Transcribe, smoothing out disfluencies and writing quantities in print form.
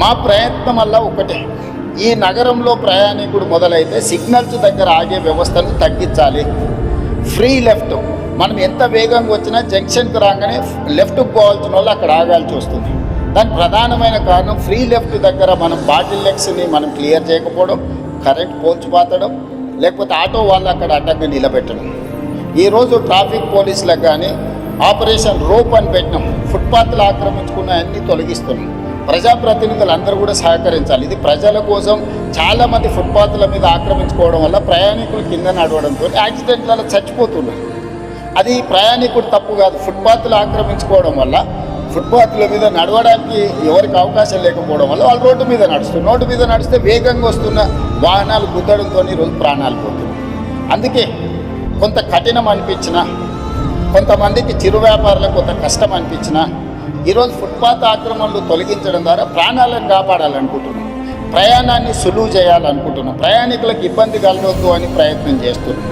మా ప్రయత్నం వల్ల ఒకటే, ఈ నగరంలో ప్రయాణికుడు మొదలైతే సిగ్నల్స్ దగ్గర ఆగే వ్యవస్థను తగ్గించాలి. ఫ్రీ లెఫ్ట్, మనం ఎంత వేగంగా వచ్చినా జంక్షన్కి రాగానే లెఫ్ట్కి పోవాల్సిన వాళ్ళు అక్కడ ఆగాల్సి వస్తుంది. దానికి ప్రధానమైన కారణం ఫ్రీ లెఫ్ట్ దగ్గర మనం బాటిల్ లెగ్స్ని మనం క్లియర్ చేయకపోవడం, కరెంట్ పోల్చి పాతడం, లేకపోతే ఆటో వాళ్ళు అక్కడ అడ్డంగా నిలబెట్టడం. ఈరోజు ట్రాఫిక్ పోలీసులకు కానీ ఆపరేషన్ రోప్ అని పెట్టినాం. ఫుట్పాత్లు ఆక్రమించుకున్న అన్నీ తొలగిస్తున్నాం. ప్రజాప్రతినిధులు అందరూ కూడా సహకరించాలి. ఇది ప్రజల కోసం. చాలామంది ఫుట్పాత్ల మీద ఆక్రమించుకోవడం వల్ల ప్రయాణికులు కింద నడవడంతో యాక్సిడెంట్లలో చచ్చిపోతున్నారు. అది ప్రయాణికుడు తప్పు కాదు. ఫుట్పాత్లు ఆక్రమించుకోవడం వల్ల ఫుట్పాత్ల మీద నడవడానికి ఎవరికి అవకాశం లేకపోవడం వల్ల వాళ్ళు రోడ్డు మీద నడుస్తారు. రోడ్డు మీద నడిస్తే వేగంగా వస్తున్న వాహనాలు గుద్దడంతో ఈరోజు ప్రాణాలు పోతున్నాయి. అందుకే కొంత కఠినం అనిపించినా, కొంతమందికి చిరు వ్యాపారులకు కొంత కష్టం అనిపించినా, ఈరోజు ఫుట్పాత్ ఆక్రమణలు తొలగించడం ద్వారా ప్రాణాలను కాపాడాలనుకుంటున్నాం. ప్రయాణాన్ని సులువు చేయాలనుకుంటున్నాం. ప్రయాణికులకు ఇబ్బంది కలగొద్దు అని ప్రయత్నం చేస్తున్నాం.